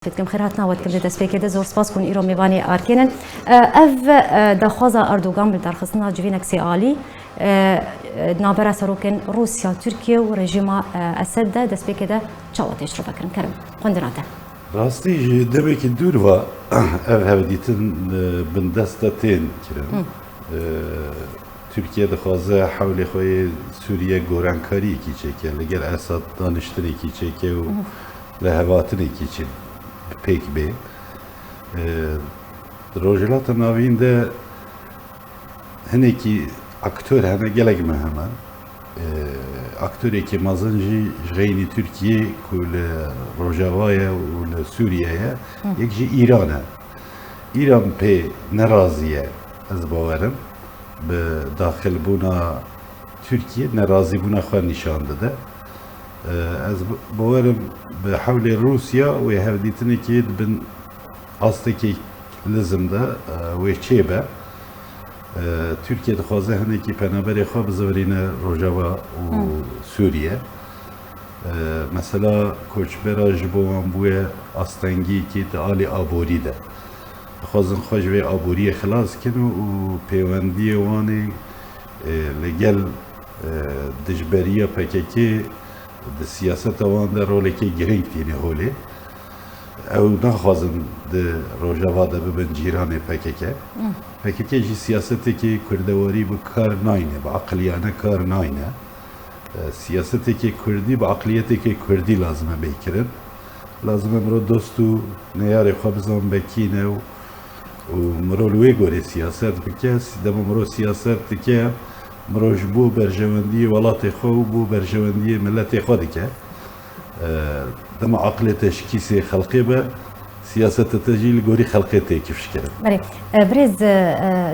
فکرم خیر هاتنا وقت که دست پیکرده زور سپاس کن ایران میوانی آرکینن اف دخوازا اردوغان بالدرخستنا جوینک سیالی نابرا سروکن روسیا ترکیه و رژیم اسد ده دست پیکرده چاوتش رو فکرم کرم خواندناته راستی demek ki dür var ev hevditin bin destatin kirim Türkiye'de xwaze hewlê xwe Sûriye gorankarî ki çeke li gel Esad daniştinekî çeke û li hevatinekî çi pêk bê rojhilata navîn de hinekî aktör hene gelek me heme aktöreke mezin jî ji xeynî Tirkiye ku li Rojavayê û li Sûriyeyê yek jî İran e. İran pê nerazî ye ez bawerim bi daxilbûna Tirkiye nerazîbûna xwe nîşan dide. Ez bawerim bi hewlê Rûsya wê hevdîtinekê dibin astekê lizim de wê çêbe Türkiye dixwaze hinekî penaberê xwe bizîvirîne Rojava û Sûriye. Mesela koçbera ji bo wan bûye astengiyekî di alî aborî de. Dixwazin xwe ji vê aboriyê xilas kin û pêwendiyê wanê li gel dijberiya PKK di siyaseta wan de rolekê girîng tîne holê. Ew naxwazin di Rojava de bibin cîranê PKK. PKK jî siyasetekê kurdewarî bi kar nayne, bi aqliyane kar nayne. Siyasetekê Kurdî bi aqliyetekê Kurdî lazim e bêkirin. Lazim e mirov dost û neyarê xwe bizan bekîne û mirov li wê gorê siyaset bike. Dema mirov siyaset dike, mirov ji bo berjewendiyê welatê xwe û bo berjewendiyê milletê xwe dike. Dema aqlê te ji kîsê xelqê be, siyaseta te jî li gorî xelqê tê kifşkirin. بله برز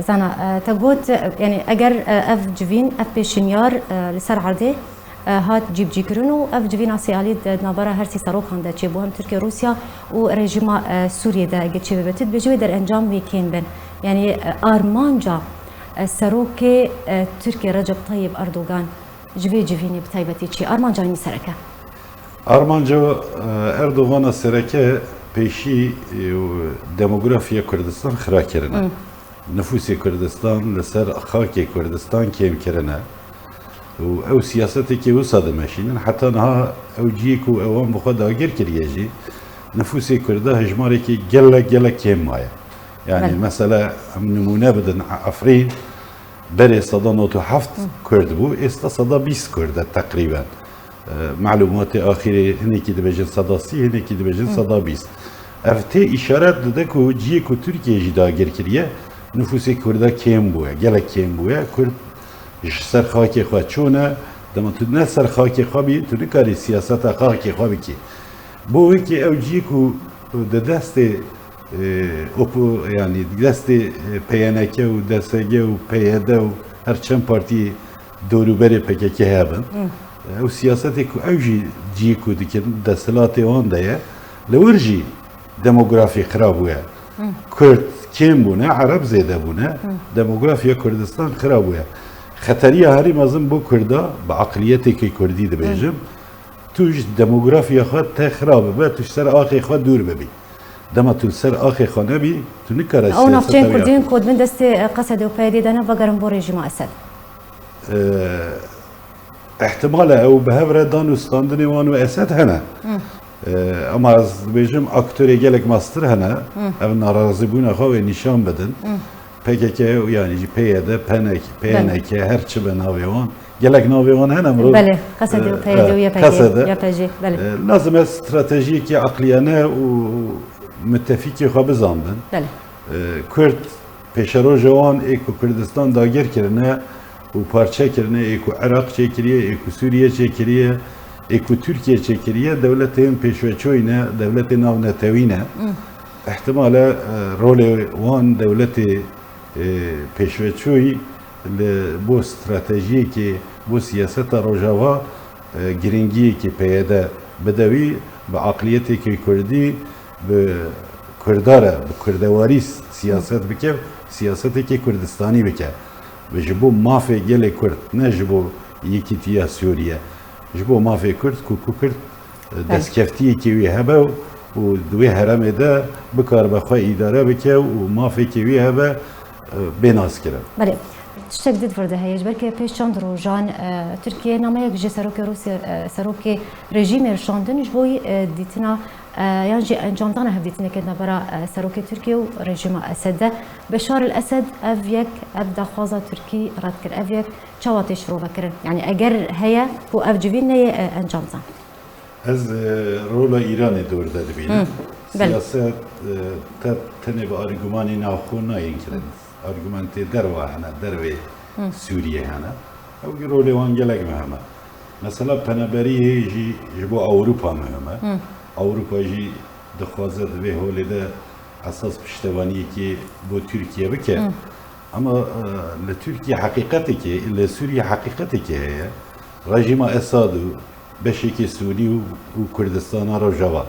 زانا تقول يعني أجر أف جوين أف بيشنيار لسر عرضه هات جيب جيكرنو أف جوين عسيالي نابرا هرسي صاروخ عند تشيبوهم تركيا روسيا ورجيم سوريا ده جت شبه بتد بجوي در أنجام ويكين بن يعني أرمانجا ساروك تركيا رجب طيب أردوغان جوي جويني بتايبتي شيء أرمانجا ني سركه Armanca Erdoğan'a sereke peşi demografiya Kürdistan xira kirine. Nüfusi Kürdistan li ser xakê Kürdistan kêm kirine. û ew siyasetekê wisa dimeşînin heta niha ew ciyek û ewan bi xwe dagir kiriye jî nüfusê Kurda hejmarekî gelek kêm maye. Yani mesela em numune bidin Efrîn berê seda 97 Kurd bû êsta seda 20 Kurd e teqrîben. معلومات آخری هنگی دبیجن صداسی هنگی دبیجن صدا بیست. افته اشارت داده که جیه که ترکیه جدا گر کریه نفوس کرده کم بوده، گله کم بوده. کرد سر خاکی خواهد چونه، دما تو نه سر خاکی خوابی تو نکاری سیاست خاکی خوابی کی. بوده که او جیه که دست yani dest PNK و DSG و PYD و her çem parti doğruberi PKK hebben. او سیاست کو اوجی جی کو دکن دستلات وان ده لورجی دموگرافی خراب ویا کرد کم بونه عرب زیده بونه دموگرافی کردستان خراب ویا خطری هری مازن بو کردا با عقلیتی که کردی ده بیجم توش دموگرافی خود ته خرابه به توش سر آخی خود دور ببی دما تو سر آخی خود نبی تو نکاره او نفجین کردین کود من دست قصد و پیدی دانه وگرم بو رژیم اسد احتمال او به هفره دانستاندنی وانو اسد هنه اما از بیجم اکتوری گلک ماستر هنه او ناراضی بونه خواه نشان بدن PKK yani PYD, PNK her çi be naviwan gelek naviwan hene mro بله قصد و پیدی و YPG بله lazım stratejik akliyane u müttefiki xwe bizanbin بله Kürt peşero jwan eko Kürdistan dagir kirine و parça kirine eko Irak çekiriye eko Suriye çekiriye eko Türkiye çekiriye devletin peşveçoyne devletin navnetevine ihtimale rolü wan devleti peşveçoy bu strateji ki bu siyaseta Rojava giringi ki peyde bedevi ve akliyeti ki Kürdi ve Kürdara bu Kürdevari siyaset bike siyaseti ki Kürdistani bike ve jibo mafya gele Kürt ne jibo yekitiya Suriye jibo mafya Kürt ku Kürt deskeftiye ki we hebe و دوی هرمه ده بکار بخواه اداره بکه و مافی که وی هبه بیناس کرد. بله. تشتك دید ورده هیچ برکه پیش چند روزان ترکیه نامه یک جه سروک روسیه سروک رژیم ارشاندن جوی دیتنا یعنی انجام دانه هف دیتنه که نبرا سروک ترکیه و رژیم اسد بشار الاسد اف یک اف دخوازه ترکی رد کرد اف یک چواتش رو بکرن یعنی اگر هیا و اف جوین نه انجام دان. از رول ایران دور داده بینم. سیاست تنه با آرگومانی ناخون ناین کرد. آرگومنتی دروا هنه دروی سوریه هنه. او رول وان گلگ مهمه. مثلا پنبری جی جبو اوروپا مهمه. اوروپا جی دخوازه دوی هولی ده اساس پشتوانی که با ترکیه بکه. اما لترکیه حقیقتی که لسوریه حقیقتی که هست. رژیم اساد و بشکی سوری و کردستان را جوا.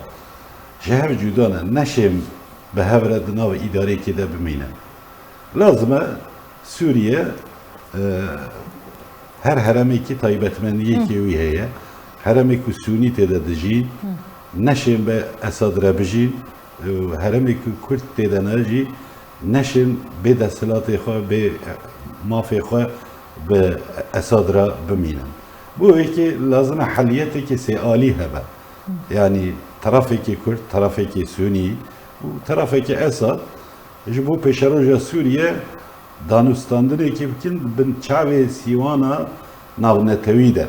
جهر جدانه نشیم به هفرد ناو اداره که ده بمینن. لازمه سوریه هر هرمی که تایبتمندیه که وی هیه هرمی که سونی تده دجین نشیم به اساد را بجین هرمی که کرد تده نجی نشیم به دستلات خواه به مافی خواه به اساد را بمینن. بو که لازم حلیتی که سیالی هبه یعنی طرفی که کرد طرفی که سونی و طرفی که اساد جبو پیشروج سوریه دانستاندنی که بکن بن چاوی سیوانا ناونتوی ده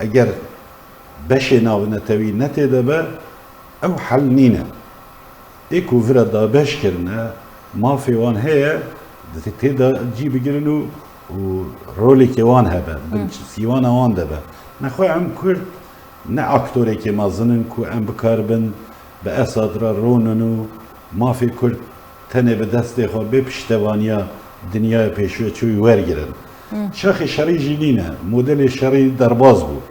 اگر بش ناونتوی نتیده به او حل نینه ایکو ورا دا بش کرنه مافی وان هیه تیدا جی بگیرن و رولی که وان هبه بن سیوانا وان ده به نخواه ام کرد نه اکتوری که مازنن که ام بکار بن به اساد را رونن و مافی کرد تنه به دست خواه به پشتوانیا دنیای پیشوی چوی ورگرن چاخ شری جینینه مدل شری درباز بود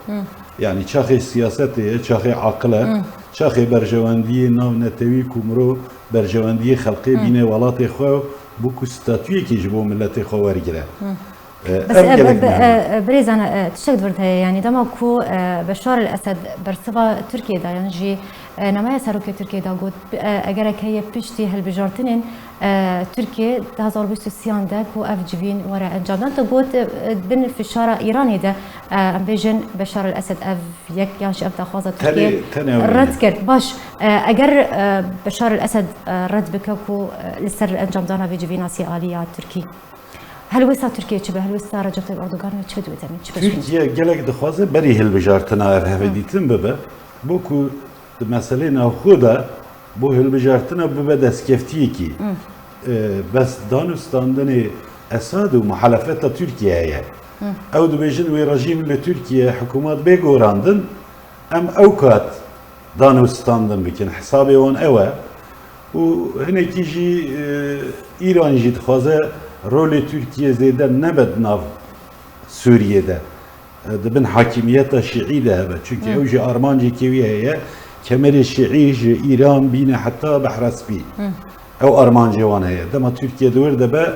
یعنی چاخ سیاسته چاخ عقله چاخ برجواندی ناو نتوی کمرو برجواندی خلقی بینه ولات خواه بو کستاتوی که جبو ملت خواه ورگره بس بريز انا تشكد ورد يعني دما كو بشار الاسد برسبا تركيا دا يعني جي نمايا ساروكي تركيا دا قد اگر هي بيشتي هالبجارتنين تركيا دا زال بيستو سيان دا كو اف جيفين ورا انجام دا قد بن في الشارع ايراني دا ام بيجن بشار الاسد اف يك يعني اف تخوازه تركيا رد كرت باش اگر بشار الاسد رد بكوكو لسر انجام دانا في جيفين اسياليه تركي هل وسط تركيا چه به هل وسط رجب طيب اردوغان چه دوی زمین چه ترکیه گلک دخوازه بری هل بجارتنا هفدیتن ببه بو کو مسئله ناخوده بو هل بجارتنا ببه دستکفتی کی بس دانستاندن اساد و محالفت ترکیه هیه او دو بیجن وی رژیم لترکیه حکومت بگوراندن ام اوکات دانستاندن بکن حسابی وان اوه و هنکی جی ایران جی دخوازه رول ترکیه زیده نبود ناو سوریه دبن حاکمیت شیعی ده هبه چونکه اوجه آرمانجی که ویه هیه کمر شیعی جه ایران بینه حتی بحرسبی او آرمانجی وان هیه دما ترکیه دور ده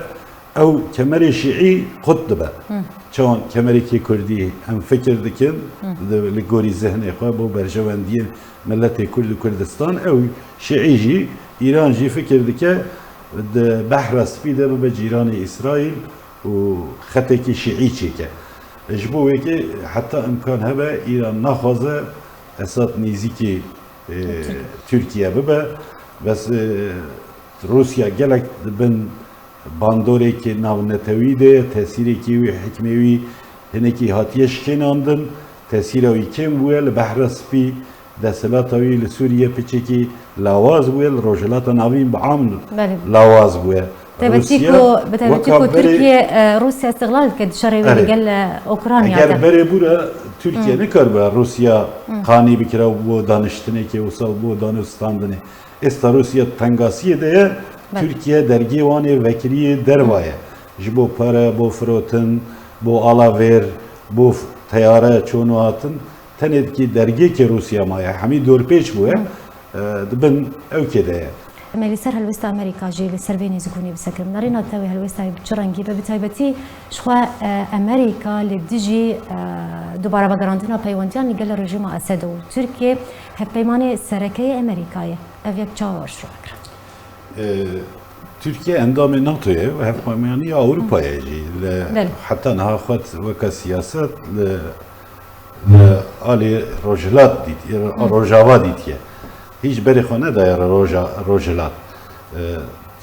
او کمر شیعی خود ده چون کمری که کردی هم فکر دکن لگوری ذهن خواه بو برجواندی ملت کرد و کردستان او شیعی جی ایران جی فکر دکه بحر سپیده به جیران اسرائیل و خطی که شیعی چیکه اجبوه که حتی امکان هبه ایران نخوازه اساد نیزی که ترکیه ببه بس روسیا گلک بن باندوری که ناونتوی ده تاثیری که وی حکمیوی هنکی هاتیش کناندن تاثیروی کم بوه لبحر سپی دستلاتوی لسوریه پیچه که لاواز بوه لروجلات ناوین بعامل لاواز بوه بتبتيكو تركيا روسيا استغلال كد شرعي قال اوكرانيا اگر بره بورا تركيا نکر به روسيا قانی بکره و دانشتنه که وصل بو دانستاندنه است روسيا تنگاسیه ده تركيا درگی وانه وکیلی دروایه جبو پاره بو فروتن بو آلاویر بو تیاره چونو هاتن تند کی درگی که روسيا مایه همی دور پیچ بوه دبن او که ده ملی سر هلوست امریکا جی لسر بینی زگونی بسکرم نرینا تاوی هلوست چرنگی به بتایبتی شخوا امریکا لدیجی دوباره بگراندنا پیوندیان لگل رژیم اسد و ترکیه پیمان سرکه امریکایه او یک چاورش رو بکرد Türkiye endamı NATO'ya ve hep yani Avrupa'ya hatta naha xwat veka siyaset ali rojelat dit rojava ditiye hiç beri xone da rojelat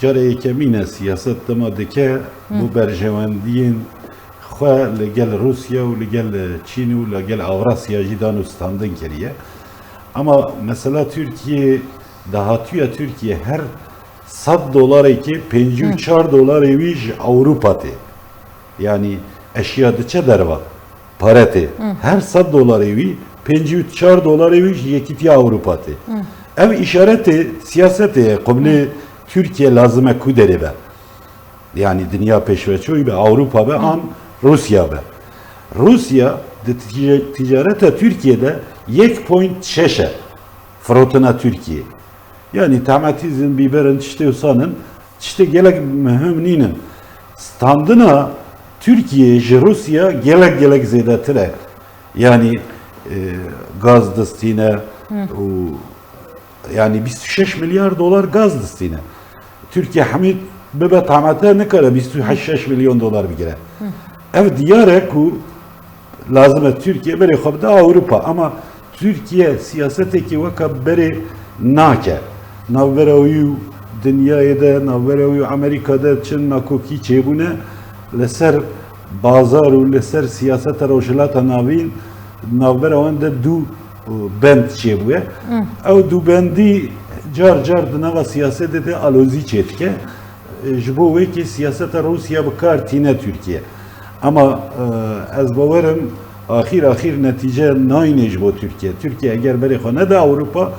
care yekemine siyaset dema dike bu berjevendiyin xwe li gel Rusya û li gel Çin û li gel Avrasya jî dan û standin kiriye ama mesela Türkiye dahatiye Türkiye her $100 ki 54 dolar eviş Avrupa'te. Yani eşya dıça derva. Parate. Her $100 evi 54 dolar eviş yekiti Avrupa'te. Ev işareti siyasete kabli Türkiye lazıme kuderi be. Yani dünya peşveçoyu be Avrupa be an Rusya be. Rusya ticarete Türkiye'de 1.6 frotuna Türkiye. Yani tamatizm biberin işte usanın işte gelek mühimninin standına Türkiye, Rusya gelek zedatire. Yani gaz destine yani 26 milyar dolar gaz destine. Türkiye hamid bebe tamata ne kadar 26 milyon dolar bir gire. Ev diyare ku lazım Türkiye beri xabda Avrupa ama Türkiye siyaseteki vaka beri nake. Navberawiyu dünyaya da navberawiyu Amerika'da Çin nakoki çebune leser bazar u leser siyaset rojlata navin navberawanda du bend çebuye ev du bendi car dınava siyasete de alozi çetke jbo veki siyaset Rusya bikar tine Türkiye ama ez bavarım ahir netice naynej bu Türkiye. Türkiye eğer beri xone de Avrupa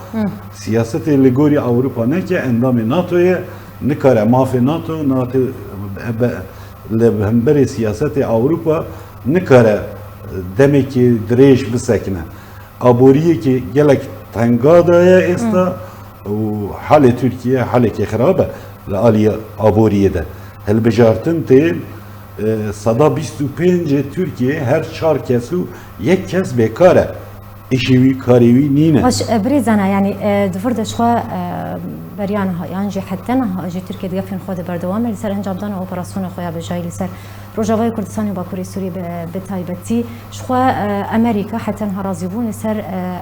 siyaseti ligori Avrupa ne ki endamı NATO'ya ne kare mafi NATO lebemberi siyaseti Avrupa ne kare demek ki direş bisekne. Aboriye ki gelek tengadaya esta hale Türkiye hale ki xarabe la aliye aboriye de. Hel bejartın te sada 25 Türkiye her çar kesu yek kez bekare. İşevi karevi nine. باش بريزانا يعني دفر دشوا بريان يعني جي حتى انا جي تركيا دغفين خود بردوام لسر انجام دان اوبراسيون خويا بجاي لسر روجاوي كردستان وباكوري سوري بتايبتي شخوا امريكا حتى هرازيبون لسر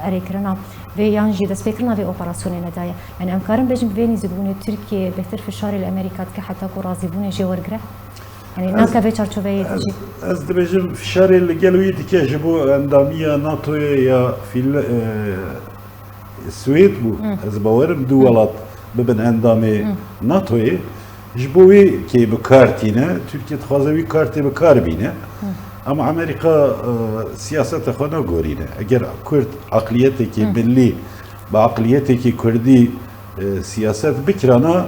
اريكرنا في يعني جي دسبيكرنا في اوبراسيون ندايا يعني امكارن بجم بيني زبون تركيا بهتر في الشهر الامريكات كحتى كو رازيبون جي ورغره يعني ناكا في çarçoveyi diyecek. Az da bizim fişareli gelüydi ki bu endamiya NATO'ya ya Sued bu. Az bavarım duvalat beben endami NATO'ya jbovi ki bu kartine Türkiye txazavi kartı bu karbine. Ama Amerika siyasete xana gorine. Eğer Kürt akliyeti ki milli ba akliyeti ki Kürdi siyaset bikrana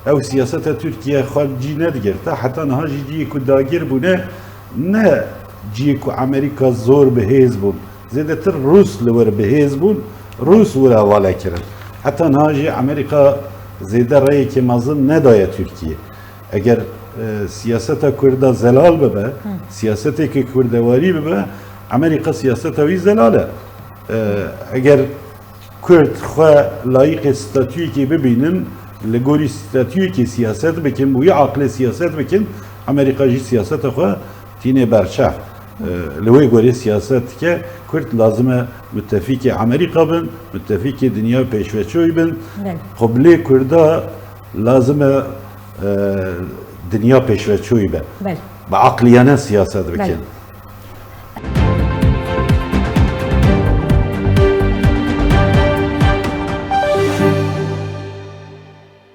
ev siyasete Türkiye xalci ne digirte hatta naha jiyi ku dagir bune ne jiyi ku Amerika zor behez bun zedetir Rus lever behez bun Rus vura vala kirin hatta naha jiyi Amerika zede rayı ki mazın ne daya Türkiye eğer siyasete Kürda zelal bebe siyasete ki Kürdevari bebe Amerika siyasete vi zelale eğer Kürt xwe layık statüyü ki bibinin لگوری ستاتیوی که سیاست بکن بوی عقل سیاست بکن امریکایی سیاست خو تینه برچه لوی گوری سیاست که کرد لازمه متفق امریکا بن متفق دنیا پیشوچوی بن قبلی کردا لازمه دنیا پیشوچوی بن با عقلیانه سیاست بکن